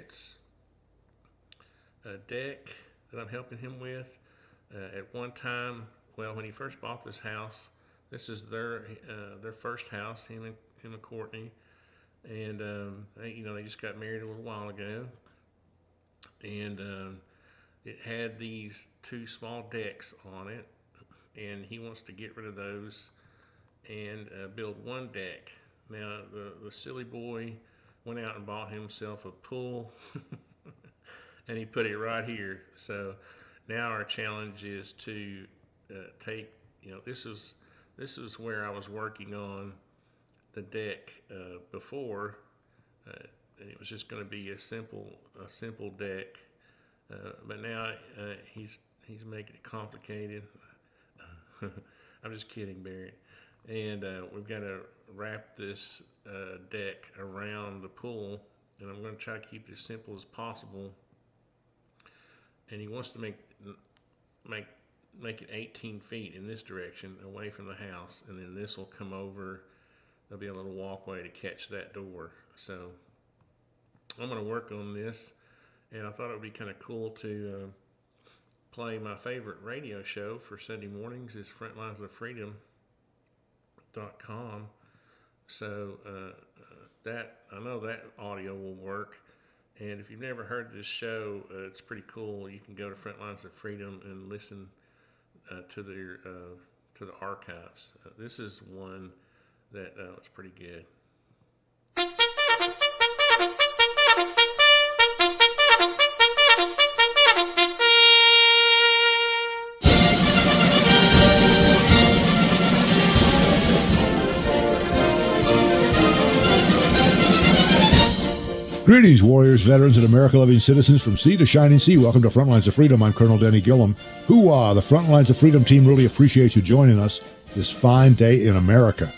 parents' deck that I'm helping him with. At one time, well, when he first bought this house, this is their first house, him and Courtney, and they just got married a little while ago, and it had these two small decks on it, and he wants to get rid of those and build one deck. Now the silly boy went out and bought himself a pool, and he put it right here. So now our challenge is to take, this is where I was working on the deck before, and it was just going to be a simple deck, but now he's making it complicated. I'm just kidding, Barret. And we've got to wrap this deck around the pool, and I'm going to try to keep it as simple as possible. And he wants to make it 18 feet in this direction away from the house, and then this will come over. There'll be a little walkway to catch that door. So I'm going to work on this, and I thought it would be kind of cool to play my favorite radio show for Sunday mornings is FrontlinesOfFreedom.com. So that I know that audio will work. And if you've never heard this show, it's pretty cool. You can go to Frontlines of Freedom and listen to the archives. This is one that was pretty good. Greetings, warriors, veterans, and America-loving citizens from sea to shining sea. Welcome to Frontlines of Freedom. I'm Colonel Denny Gillum. Hoo-ah! The Frontlines of Freedom team really appreciates you joining us this fine day in America.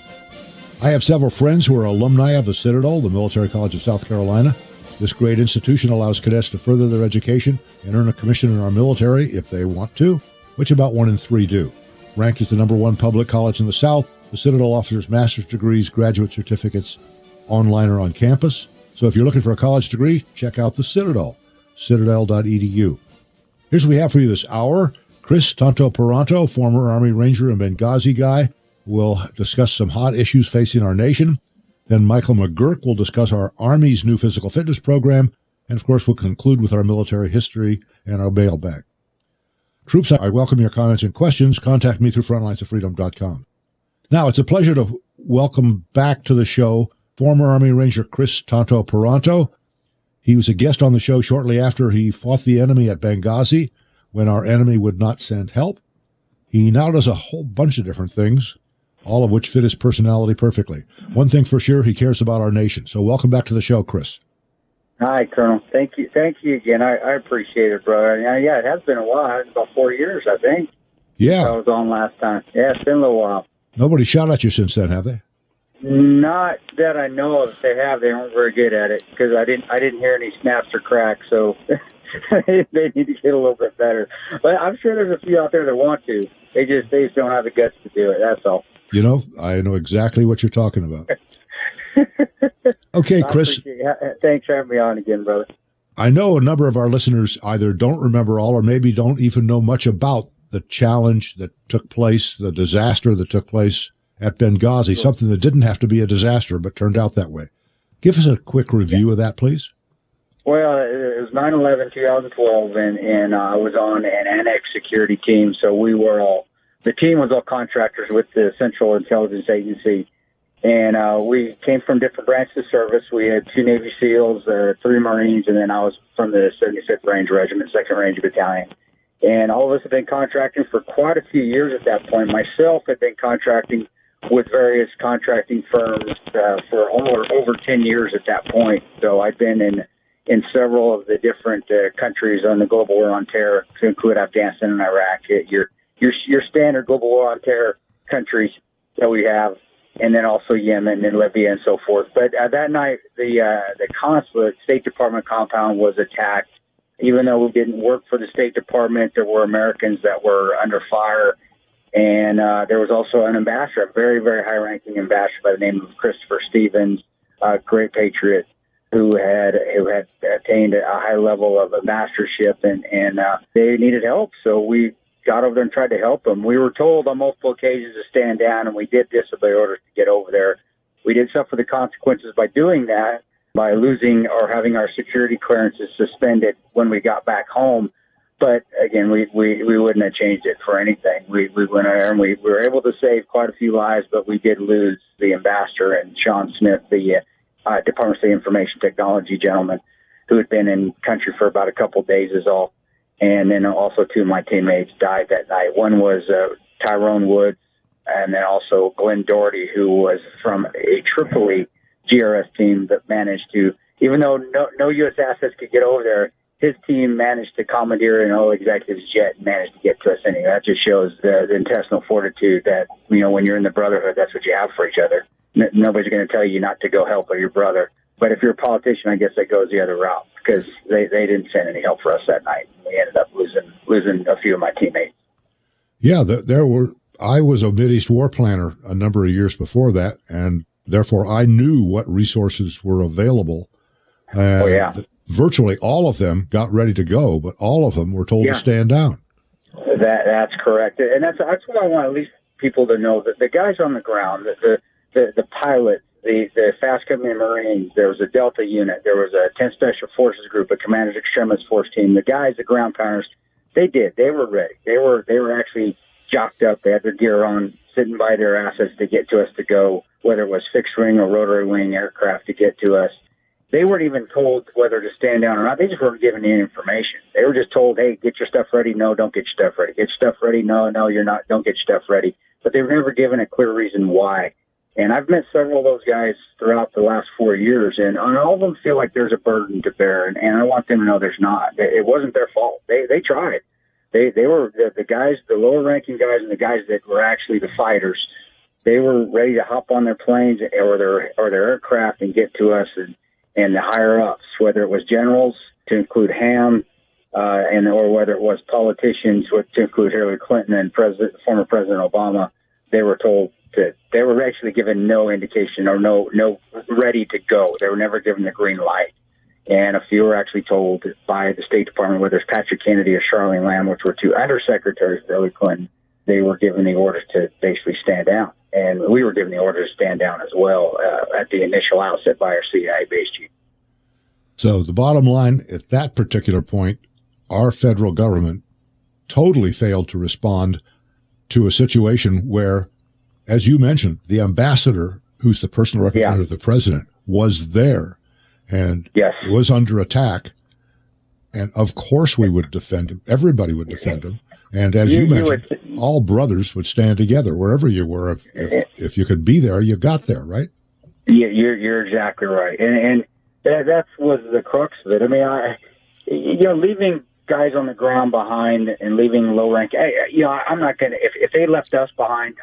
I have several friends who are alumni of the Citadel, the Military College of South Carolina. This great institution allows cadets to further their education and earn a commission in our military if they want to, which about 1 in 3 do. Ranked as the #1 public college in the South, the Citadel offers master's degrees, graduate certificates, online or on campus. So if you're looking for a college degree, check out the Citadel, citadel.edu. Here's what we have for you this hour. Chris Tanto-Paranto, former Army Ranger and Benghazi guy, will discuss some hot issues facing our nation. Then Michael McGurk will discuss our Army's new physical fitness program. And, of course, we'll conclude with our military history and our mailbag. Troops, I welcome your comments and questions. Contact me through frontlinesoffreedom.com. Now, it's a pleasure to welcome back to the show former Army Ranger Chris Tanto-Paranto. He was a guest on the show shortly after he fought the enemy at Benghazi when our enemy would not send help. He now does a whole bunch of different things, all of which fit his personality perfectly. One thing for sure, he cares about our nation. So welcome back to the show, Chris. Hi, Colonel. Thank you again. I appreciate it, brother. Yeah, it has been a while. It's about 4 years, I think. Yeah. I was on last time. Yeah, it's been a little while. Nobody shot at you since then, have they? Not that I know of. If they have, they aren't very good at it because I didn't hear any snaps or cracks. So they need to get a little bit better. But I'm sure there's a few out there that want to. They just don't have the guts to do it. That's all. You know, I know exactly what you're talking about. Okay, Chris. Thanks for having me on again, brother. I know a number of our listeners either don't remember all or maybe don't even know much about the challenge that took place, the disaster that took place at Benghazi, something that didn't have to be a disaster, but turned out that way. Give us a quick review of that, please. Well, it was 9/11, 2012, and I was on an annex security team, so the team was all contractors with the Central Intelligence Agency, and we came from different branches of service. We had 2 Navy SEALs, 3 Marines, and then I was from the 75th Ranger Regiment, 2nd Ranger Battalion. And all of us have been contracting for quite a few years at that point. Myself had been contracting with various contracting firms for over 10 years at that point. So I've been in several of the different countries on the global war on terror, to include Afghanistan and Iraq. Your standard global war on terror countries that we have, and then also Yemen and Libya and so forth. But that night, the consulate, State Department compound was attacked. Even though we didn't work for the State Department, there were Americans that were under fire. And there was also an ambassador, a very, very high-ranking ambassador by the name of Christopher Stevens, a great patriot. who had attained a high level of ambassadorship, and they needed help. So we got over there and tried to help them. We were told on multiple occasions to stand down, and we did disobey orders to get over there. We did suffer the consequences by doing that, by losing or having our security clearances suspended when we got back home. But again, we wouldn't have changed it for anything. We went there and we were able to save quite a few lives, but we did lose the ambassador and Sean Smith, the Department of Information Technology gentleman, who had been in country for about a couple of days is all. And then also two of my teammates died that night. One was Tyrone Woods, and then also Glenn Doherty, who was from a Tripoli GRS team that managed to, even though no U.S. assets could get over there, his team managed to commandeer an all executives jet and managed to get to us anyway. That just shows the intestinal fortitude that, when you're in the brotherhood, that's what you have for each other. Nobody's going to tell you not to go help your brother. But if you're a politician, I guess that goes the other route, because they didn't send any help for us that night. We ended up losing a few of my teammates. Yeah, I was a Mideast war planner a number of years before that, and therefore I knew what resources were available. And virtually all of them got ready to go, but all of them were told to stand down. That's correct. And that's what I want at least people to know, that the guys on the ground, the pilot, the Fast Company Marines, there was a Delta unit, there was a 10 Special Forces group, a Commander's Extremist Force team, the guys, the ground pounders, they were ready. They were actually jocked up. They had their gear on, sitting by their assets to get to us to go, whether it was fixed wing or rotary wing aircraft to get to us. They weren't even told whether to stand down or not. They just weren't given any information. They were just told, hey, get your stuff ready. No, don't get your stuff ready. Get your stuff ready. No, you're not. Don't get your stuff ready. But they were never given a clear reason why. And I've met several of those guys throughout the last 4 years, and all of them feel like there's a burden to bear. And I want them to know there's not. It wasn't their fault. They tried. They were the guys, the lower ranking guys, and the guys that were actually the fighters. They were ready to hop on their planes or their aircraft and get to us, and the higher ups, whether it was generals to include Ham, or whether it was politicians to include Hillary Clinton and former President Obama. They were told that they were actually given no indication or no ready to go. They were never given the green light. And a few were actually told by the State Department, whether it's Patrick Kennedy or Charlene Lamb, which were two undersecretaries of Hillary Clinton, they were given the orders to basically stand down. And we were given the order to stand down as well at the initial outset by our CIA base chief. So the bottom line, at that particular point, our federal government totally failed to respond to a situation where, as you mentioned, the ambassador, who's the personal representative of the president, was there and was under attack. And of course we would defend him. Everybody would defend him. And as you mentioned, all brothers would stand together wherever you were. If you could be there, you got there, right? Yeah, you're exactly right. And that was the crux of it. I mean, leaving guys on the ground behind and leaving low rank. I'm not going to, if they left us behind,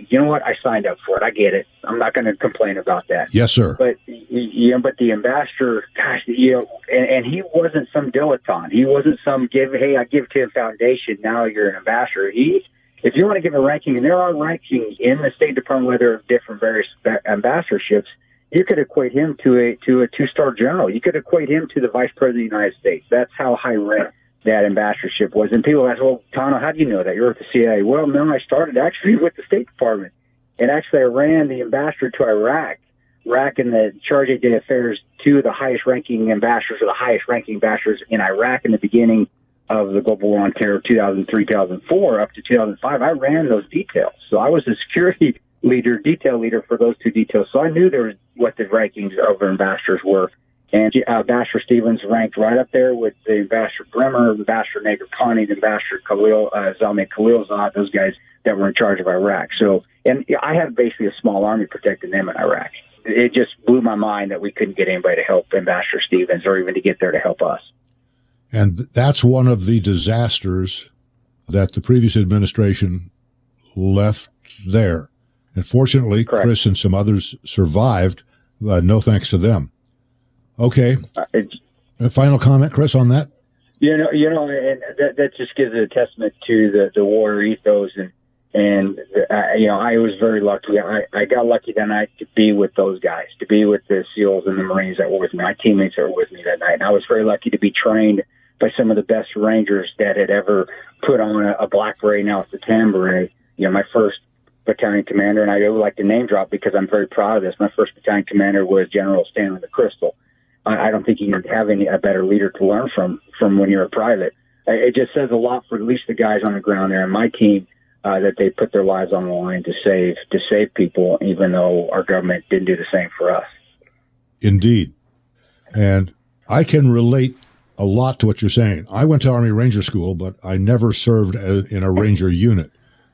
you know what? I signed up for it. I get it. I'm not going to complain about that. Yes, sir. But the ambassador, gosh, and he wasn't some dilettante. He wasn't some I give to a foundation. Now you're an ambassador. If you want to give a ranking, and there are rankings in the State Department, whether of different various ambassadorships, you could equate him to a 2-star general. You could equate him to the Vice President of the United States. That's how high rank that ambassadorship was. And people ask, well, Tano, how do you know that? You're with the CIA. Well, no, I started actually with the State Department. And actually I ran the ambassador to Iraq and the Charge d'Affaires, two of the highest ranking ambassadors, or the highest ranking ambassadors in Iraq in the beginning of the global war on terror, 2003, 2004, up to 2005. I ran those details. So I was the security detail leader for those two details. So I knew what the rankings of our ambassadors were. And Ambassador Stevens ranked right up there with the Ambassador Bremer, Ambassador Nagar-Kani, the Ambassador Zalmay Khalilzad, those guys that were in charge of Iraq. So, and I had basically a small army protecting them in Iraq. It just blew my mind that we couldn't get anybody to help Ambassador Stevens or even to get there to help us. And that's one of the disasters that the previous administration left there. And fortunately, correct, Chris and some others survived. No thanks to them. Okay. A final comment, Chris, on that? And that just gives it a testament to the warrior ethos And, I was very lucky. I got lucky that night to be with those guys, to be with the SEALs and the Marines that were with me, my teammates that were with me that night. And I was very lucky to be trained by some of the best Rangers that had ever put on a black beret. Now it's a tan beret. My first battalion commander, and I would like to name drop because I'm very proud of this. My first battalion commander was General Stanley McChrystal. I don't think you can have a better leader to learn from when you're a private. It just says a lot for at least the guys on the ground there and my team, that they put their lives on the line to save people, even though our government didn't do the same for us. Indeed. And I can relate a lot to what you're saying. I went to Army Ranger School, but I never served in a Ranger unit.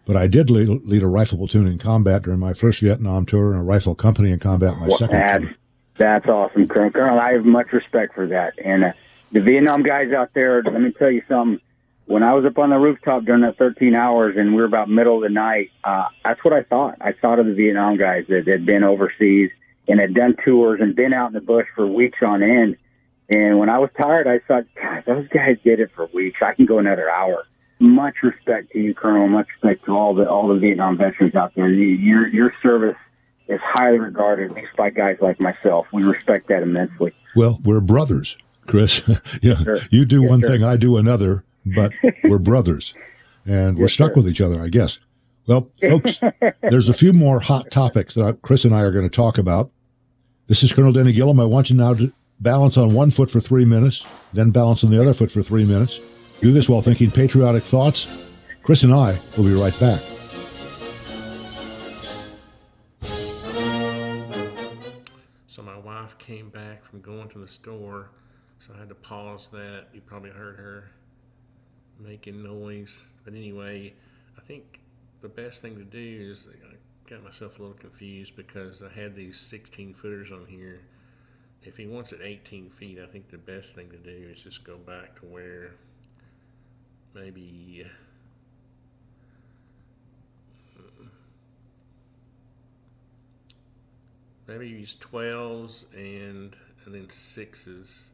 But I did lead a rifle platoon in combat during my first Vietnam tour and a rifle company in combat my second. That's awesome, Colonel. Colonel, I have much respect for that. And the Vietnam guys out there, let me tell you something. When I was up on the rooftop during that 13 hours and we were about middle of the night, that's what I thought. I thought of the Vietnam guys that had been overseas and had done tours and been out in the bush for weeks on end. And when I was tired, I thought, God, those guys did it for weeks. I can go another hour. Much respect to you, Colonel. Much respect to all the Vietnam veterans out there. Your service is highly regarded, at least by guys like myself. We respect that immensely. Well, we're brothers, Chris. Sure. You do one thing, I do another. But we're brothers, and we're stuck with each other, I guess. Well, folks, there's a few more hot topics that Chris and I are going to talk about. This is Colonel Denny Gillum. I want you now to balance on one foot for 3 minutes, then balance on the other foot for 3 minutes. Do this while thinking patriotic thoughts. Chris and I will be right back. So my wife came back from going to the store, so I had to pause that. You probably heard her making noise. But anyway, I think the best thing to do is, I got myself a little confused because I had these 16 footers on here. If he wants it 18 feet, I think the best thing to do is just go back to where maybe use 12s and then 6s,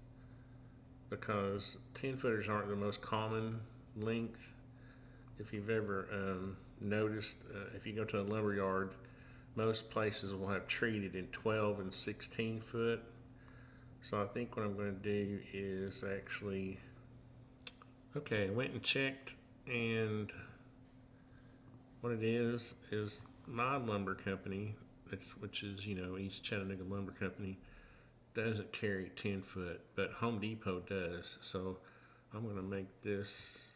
because 10 footers aren't the most common length. If you've ever noticed, if you go to a lumber yard, most places will have treated in 12 and 16 foot. So I think what I'm going to do is actually, okay, I went and checked, and what it is my lumber company, which is, East Chattanooga Lumber Company, doesn't carry 10 foot, but Home Depot does. So I'm going to make this,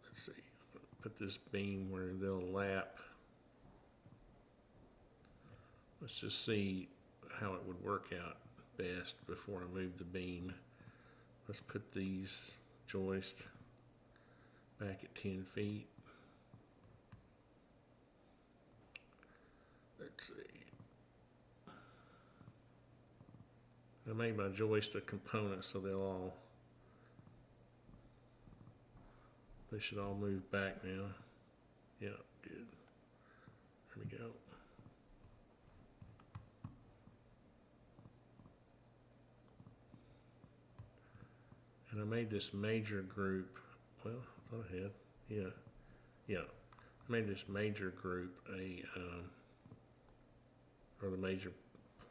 let's see, put this beam where they'll lap. Let's just see how it would work out best before I move the beam. Let's put these joists back at 10 feet. Let's see. I made my joist a component, so they should all move back now. Yeah, good. There we go. And I made this major group. Well, I thought I had. Yeah. I made this major group or the major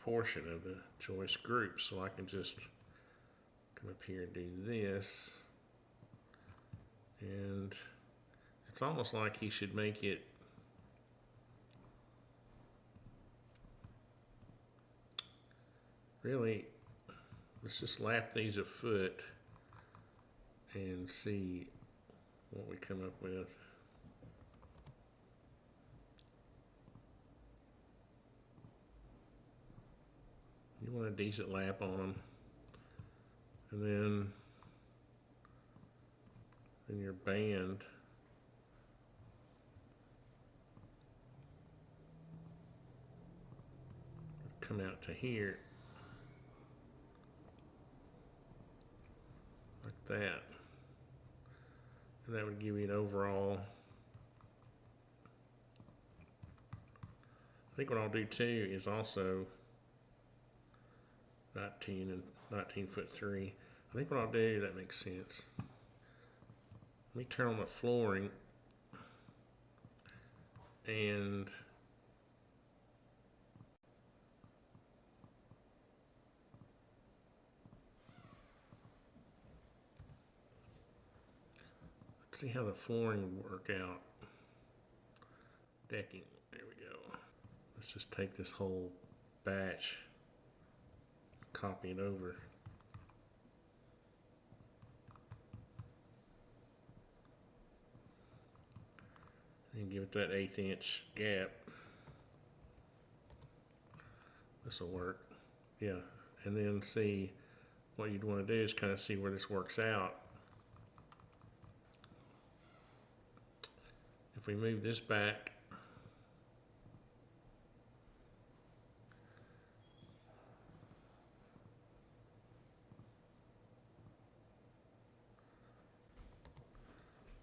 portion of the joist group, so I can just come up here and do this. And it's almost like he should make it really, let's just lap these a foot and see what we come up with. You want a decent lap on them, and then in your band, come out to here like that, and that would give you an overall. I think what I'll do too is also 19 foot 3. I think what I'll do, that makes sense. Let me turn on the flooring And let's see how the flooring would work out. Decking, there we go. Let's just take this whole batch, copy it over. And give it that 1/8 inch gap. This will work. Yeah, and then see what you'd want to do is kind of see where this works out. If we move this back,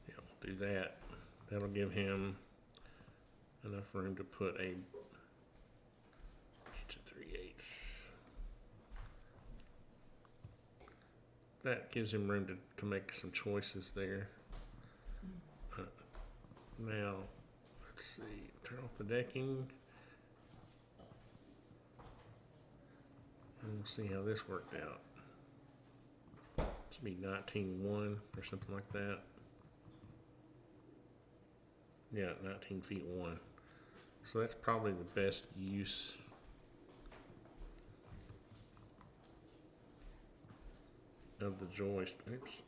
yeah, we'll do that. That'll give him enough room to put a 3/8. That gives him room to make some choices there. Now, let's see, turn off the decking. And we'll see how this worked out. This would be 19.1 or something like that. Yeah, 19 feet 1. So that's probably the best use of the joist. Oops.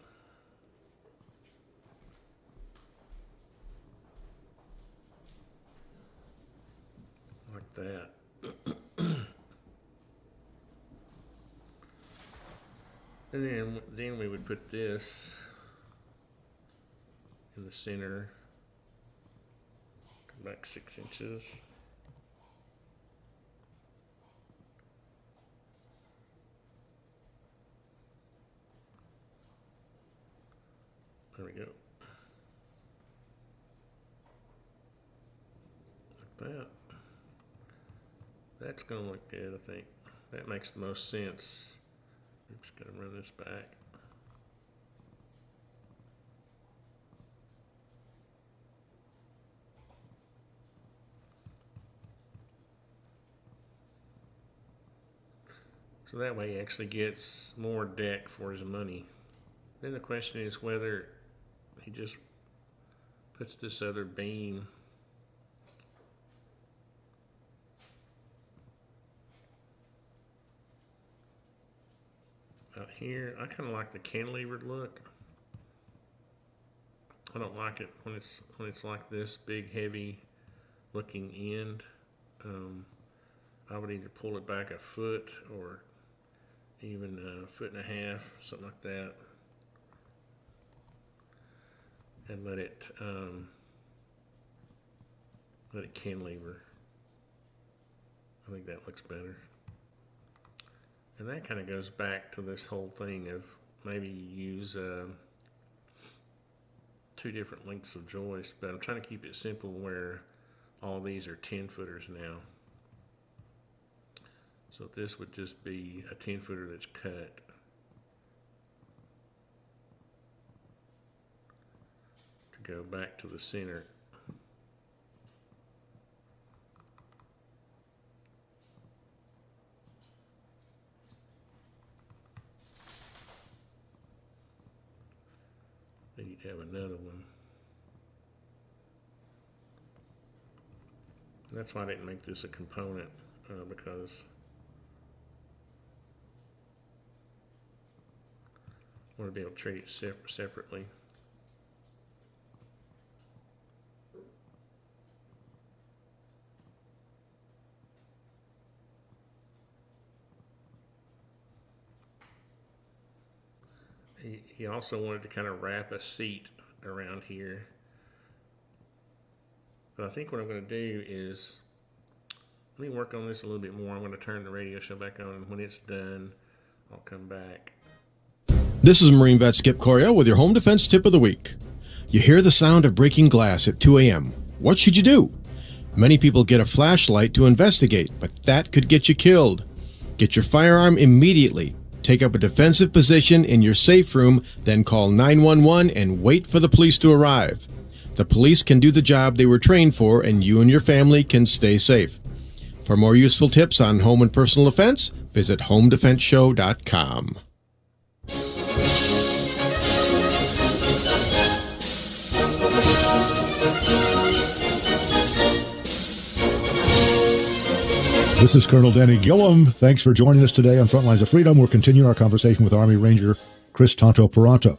Like that. And then we would put this in the center, back 6 inches. There we go. Like that. That's going to look good, I think. That makes the most sense. I'm just going to run this back. So that way he actually gets more deck for his money. Then the question is whether he just puts this other beam out here. I kind of like the cantilevered look. I don't like it when it's like this big, heavy looking end. I would either pull it back a foot or even a 1.5 feet, something like that, and let it cantilever. I think that looks better. And that kind of goes back to this whole thing of maybe you use 2 different lengths of joist, but I'm trying to keep it simple where all these are 10-footers now. So this would just be a 10-footer that's cut. To go back to the center. Then you'd have another one. That's why I didn't make this a component, because I want to be able to treat it separately. He also wanted to kind of wrap a seat around here. But I think what I'm going to do is, let me work on this a little bit more. I'm going to turn the radio show back on, and when it's done, I'll come back. This is Marine Vet Skip Corio with your home defense tip of the week. You hear the sound of breaking glass at 2 a.m. What should you do? Many people get a flashlight to investigate, but that could get you killed. Get your firearm immediately. Take up a defensive position in your safe room, then call 911 and wait for the police to arrive. The police can do the job they were trained for, and you and your family can stay safe. For more useful tips on home and personal defense, visit homedefenseshow.com. This is Colonel Danny Gillum. Thanks for joining us today on Frontlines of Freedom. We're continuing our conversation with Army Ranger Chris Tanto-Paronto.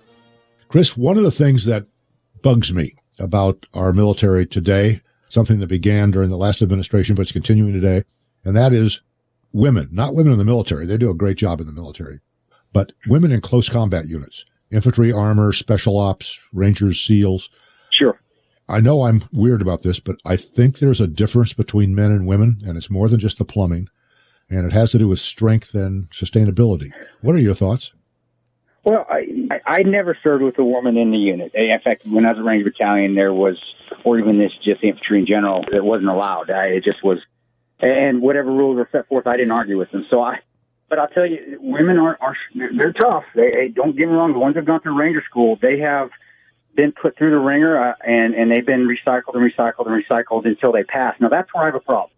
Chris, one of the things that bugs me about our military today, something that began during the last administration, but it's continuing today, and that is women, not women in the military. They do a great job in the military, but women in close combat units, infantry, armor, special ops, Rangers, SEALs. Sure. I know I'm weird about this, but I think there's a difference between men and women, and it's more than just the plumbing, and it has to do with strength and sustainability. What are your thoughts? Well, I never served with a woman in the unit. In fact, when I was a Ranger Battalion, there was, or even this, just infantry in general, it wasn't allowed. It just was, and whatever rules were set forth, I didn't argue with them. But I'll tell you, women they're tough. Don't get me wrong, the ones that have gone through Ranger school, they have been put through the ringer, and they've been recycled and recycled and recycled until they pass. Now, that's where I have a problem.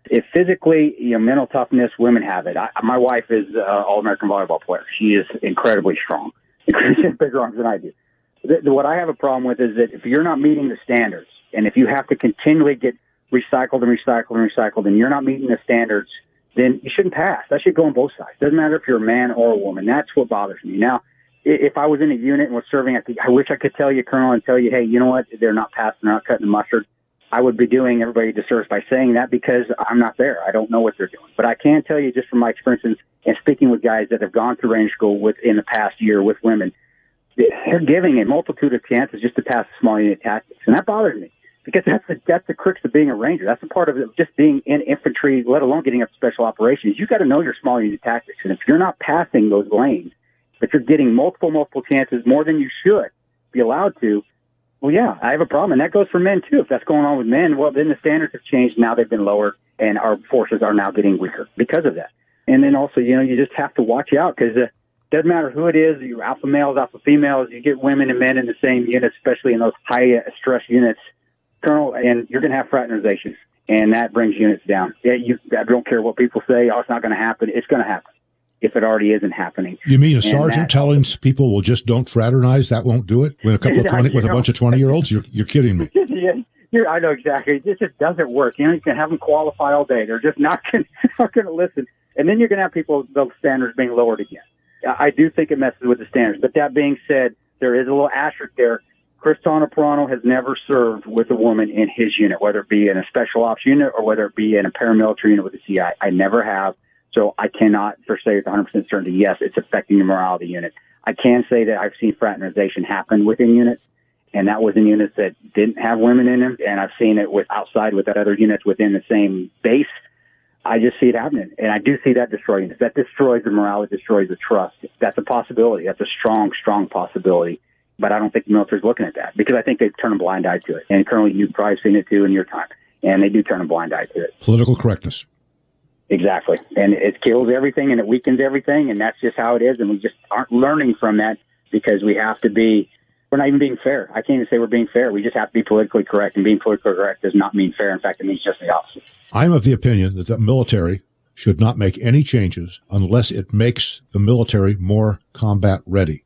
If physically, mental toughness, women have it. My wife is an All-American volleyball player. She is incredibly strong. She has bigger arms than I do. What I have a problem with is that if you're not meeting the standards, and if you have to continually get recycled and recycled and recycled, and you're not meeting the standards, then you shouldn't pass. That should go on both sides. Doesn't matter if you're a man or a woman. That's what bothers me. Now, if I was in a unit and was serving I wish I could tell you, Colonel, and tell you, hey, you know what? They're not passing. They're not cutting the mustard. I would be doing everybody a disservice by saying that because I'm not there. I don't know what they're doing. But I can tell you just from my experience and speaking with guys that have gone through Ranger school in the past year with women, they're giving a multitude of chances just to pass the small unit tactics. And that bothers me because that's the crux of being a Ranger. That's a part of it, just being in infantry, let alone getting up to special operations. You got to know your small unit tactics. And if you're not passing those lanes, but you're getting multiple chances, more than you should be allowed to, well, yeah, I have a problem. And that goes for men, too. If that's going on with men, well, then the standards have changed. Now they've been lowered, and our forces are now getting weaker because of that. And then also, you just have to watch out because it doesn't matter who it is, you alpha males, alpha females, you get women and men in the same unit, especially in those high-stress units, Colonel, and you're going to have fraternizations, and that brings units down. Yeah, I don't care what people say, it's not going to happen. It's going to happen if it already isn't happening. You mean a sergeant telling people, well, just don't fraternize? That won't do it? With a couple of with a bunch of 20-year-olds? You're kidding me. I know exactly. It just doesn't work. You can have them qualify all day. They're just not going to listen. And then you're going to have people, the standards being lowered again. I do think it messes with the standards. But that being said, there is a little asterisk there. Chris Tanto-Paronto has never served with a woman in his unit, whether it be in a special ops unit or whether it be in a paramilitary unit with a CI. I never have. So I cannot for say with 100% certainty, yes, it's affecting the morale of the unit. I can say that I've seen fraternization happen within units, and that was in units that didn't have women in them, and I've seen it outside with other units within the same base. I just see it happening, and I do see that destroying units. That destroys the morale. It destroys the trust. That's a possibility. That's a strong, strong possibility. But I don't think the military's looking at that because I think they turn a blind eye to it. And Colonel, you've probably seen it too in your time, and they do turn a blind eye to it. Political correctness. Exactly. And it kills everything and it weakens everything. And that's just how it is. And we just aren't learning from that because we're not even being fair. I can't even say we're being fair. We just have to be politically correct. And being politically correct does not mean fair. In fact, it means just the opposite. I'm of the opinion that the military should not make any changes unless it makes the military more combat ready.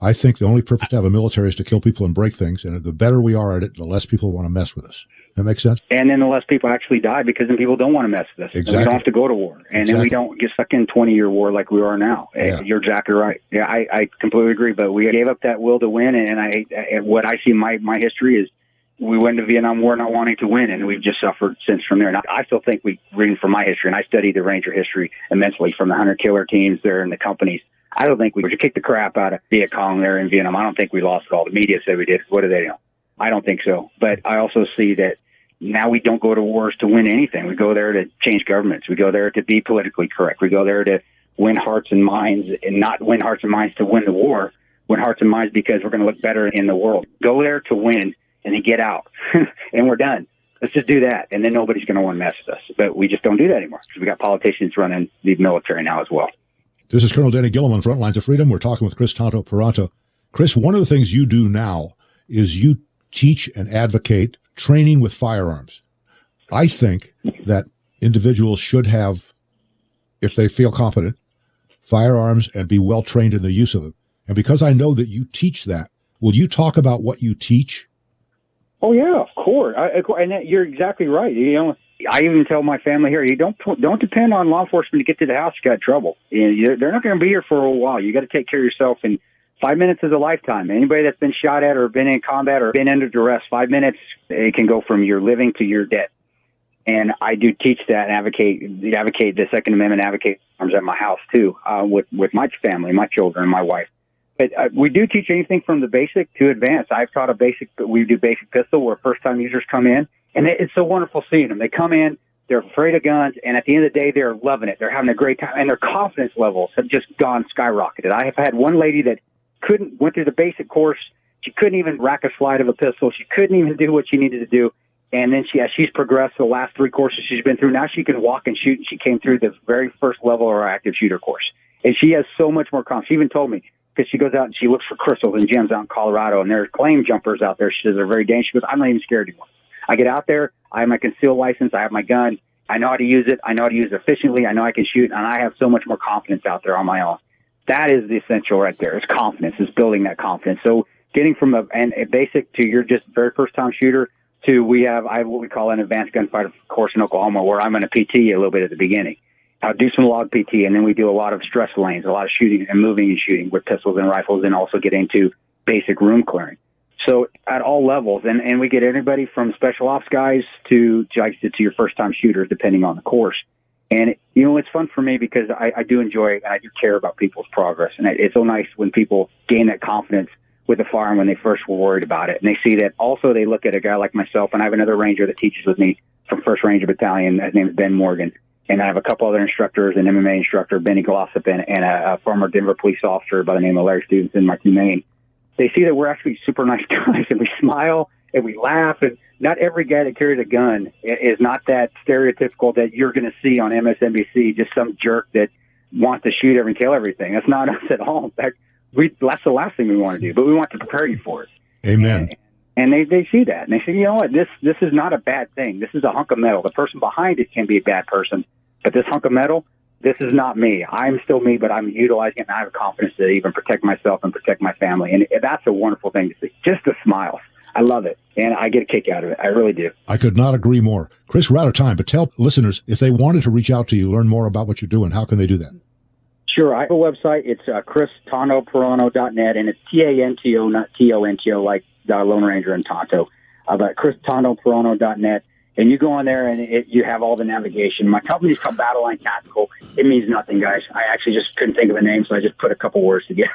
I think the only purpose to have a military is to kill people and break things. And the better we are at it, the less people want to mess with us. That makes sense? And then the less people actually die because then people don't want to mess with us. Exactly. We don't have to go to war. And then we don't get stuck in 20-year war like we are now. Yeah. You're exactly right. Yeah, I completely agree. But we gave up that will to win. And what I see my history is we went to Vietnam War not wanting to win, and we've just suffered since from there. And I still think reading from my history, and I studied the Ranger history immensely from the hunter-killer teams there in the companies. I don't think we should kick the crap out of Viet Cong there in Vietnam. I don't think we lost it all. The media said we did. What do they know? I don't think so. But I also see that now we don't go to wars to win anything. We go there to change governments. We go there to be politically correct. We go there to win hearts and minds, and not win hearts and minds to win the war. Win hearts and minds because we're going to look better in the world. Go there to win and then get out. And we're done. Let's just do that. And then nobody's going to want to mess with us. But we just don't do that anymore because we got politicians running the military now as well. This is Colonel Danny Gillum on Frontlines of Freedom. We're talking with Chris Tanto-Paronto. Chris, one of the things you do now is you teach and advocate training with firearms. I think that individuals should have, if they feel competent, firearms and be well trained in the use of them. And because I know that you teach that, will you talk about what you teach? Oh yeah, of course. You're exactly right. I even tell my family here, you don't depend on law enforcement to get to the house. You got trouble. They're not going to be here for a while. You got to take care of yourself. And 5 minutes is a lifetime. Anybody that's been shot at or been in combat or been under duress, 5 minutes, it can go from your living to your dead. And I do teach that and advocate the Second Amendment, advocate arms at my house too, with my family, my children, and my wife. But we do teach anything from the basic to advanced. I've taught we do basic pistol where first-time users come in, and it's so wonderful seeing them. They come in, they're afraid of guns, and at the end of the day, they're loving it. They're having a great time, and their confidence levels have just gone skyrocketed. I have had one lady that went through the basic course. She couldn't even rack a slide of a pistol. She couldn't even do what she needed to do. And then she's progressed the last 3 courses she's been through. Now she can walk and shoot. She came through the very first level of our active shooter course. And she has so much more confidence. She even told me, because she goes out and she looks for crystals and gems out in Colorado, and there's claim jumpers out there. She says they're very dangerous. She goes, I'm not even scared anymore. I get out there. I have my concealed license. I have my gun. I know how to use it. I know how to use it efficiently. I know I can shoot, and I have so much more confidence out there on my own. That is the essential right there. It's confidence. It's building that confidence. So getting from a basic to your just very first time shooter to I have what we call an advanced gunfighter course in Oklahoma, where I'm going to PT a little bit at the beginning. I'll do some log PT, and then we do a lot of stress lanes, a lot of shooting and moving and shooting with pistols and rifles, and also get into basic room clearing. So at all levels, and we get anybody from special ops guys to your first time shooters, depending on the course. And it's fun for me because I do enjoy it, and I do care about people's progress. And it's so nice when people gain that confidence with the firearm when they first were worried about it. And they see that also they look at a guy like myself, and I have another ranger that teaches with me from 1st Ranger Battalion. His name is Ben Morgan. And I have a couple other instructors, an MMA instructor, Benny Glossop, and a former Denver police officer by the name of Larry Stevenson, my teammate. They see that we're actually super nice guys, and we smile and we laugh. And not every guy that carries a gun is not that stereotypical that you're going to see on MSNBC, just some jerk that wants to shoot and kill everything. That's not us at all. In fact, that's the last thing we want to do, but we want to prepare you for it. Amen. And they see that, and they say, you know what, this is not a bad thing. This is a hunk of metal. The person behind it can be a bad person, but this hunk of metal, this is not me. I'm still me, but I'm utilizing it, and I have confidence to even protect myself and protect my family. And that's a wonderful thing to see. Just the smiles. I love it, and I get a kick out of it. I really do. I could not agree more. Chris, we're out of time, but tell listeners, if they wanted to reach out to you, learn more about what you're doing, how can they do that? Sure. I have a website. It's ChrisTontoPerano.net, and it's TANTO, not TONTO, like the Lone Ranger and Tonto. But ChrisTontoPerano.net. And you go on there, and you have all the navigation. My company's called Battle Line Tactical. It means nothing, guys. I actually just couldn't think of a name, so I just put a couple words together.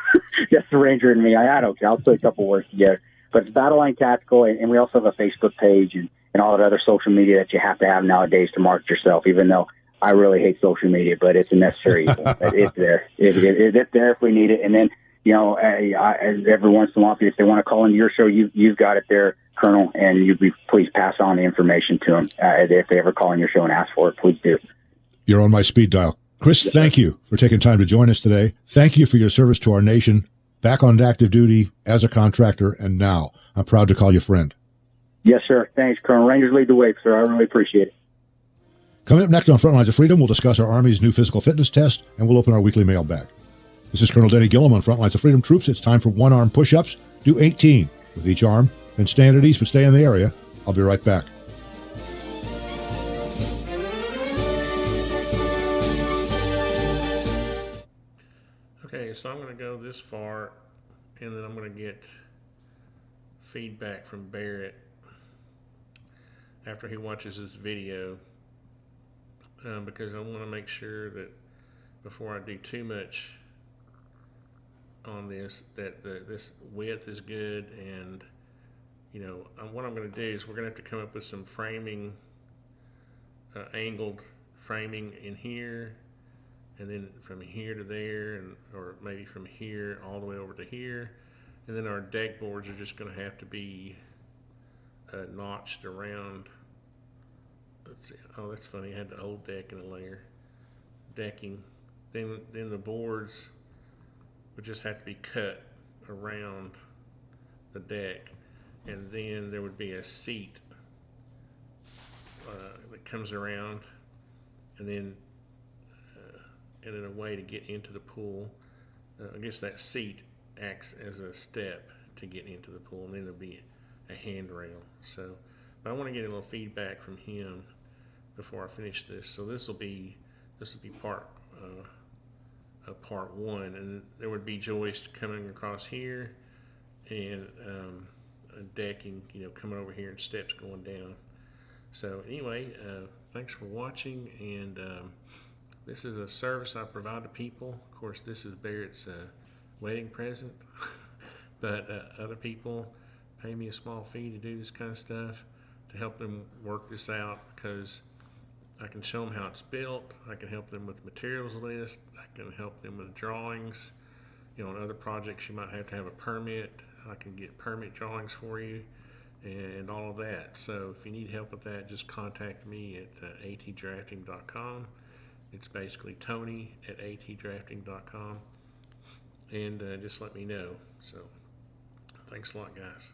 That's the Ranger in me. I don't care. I'll put a couple words together. But it's Battle Line Tactical, and we also have a Facebook page and all that other social media that you have to have nowadays to market yourself, even though I really hate social media, but it's a necessary evil. It's there. It's there if we need it. And then, every once in a while, if they want to call into your show, you've got it there, Colonel, and please pass on the information to them. If they ever call in your show and ask for it, please do. You're on my speed dial. Chris, thank you for taking time to join us today. Thank you for your service to our nation, back on active duty as a contractor, and now I'm proud to call you friend. Yes, sir. Thanks, Colonel. Rangers lead the way, sir. I really appreciate it. Coming up next on Frontlines of Freedom, we'll discuss our Army's new physical fitness test, and we'll open our weekly mailbag. This is Colonel Denny Gillum on Frontlines of Freedom Troops. It's time for one-arm push-ups. Do 18 with each arm, and stand at ease, but stay in the area. I'll be right back. Okay, so I'm going to go this far, and then I'm going to get feedback from Barret after he watches this video, because I want to make sure that before I do too much on this, that this width is good. And what I'm going to do is we're going to have to come up with some framing, angled framing in here, and then from here to there, or maybe from here all the way over to here. And then our deck boards are just going to have to be notched around. Let's see. Oh, that's funny. I had the old deck in a layer. Decking. Then the boards would just have to be cut around the deck. and then there would be a seat that comes around, and then a way to get into the pool. I guess that seat acts as a step to get into the pool, and then there'll be a handrail. So, but I want to get a little feedback from him before I finish this. So this will be part one, and there would be joist coming across here, and a decking, coming over here, and steps going down. So anyway, thanks for watching, and this is a service I provide to people. Of course, this is Barrett's wedding present, but other people pay me a small fee to do this kind of stuff to help them work this out, because I can show them how it's built. I can help them with materials list. I can help them with drawings. On other projects you might have to have a permit. I can get permit drawings for you and all of that. So if you need help with that, just contact me at atdrafting.com. It's basically Tony at atdrafting.com, and just let me know. So thanks a lot, guys.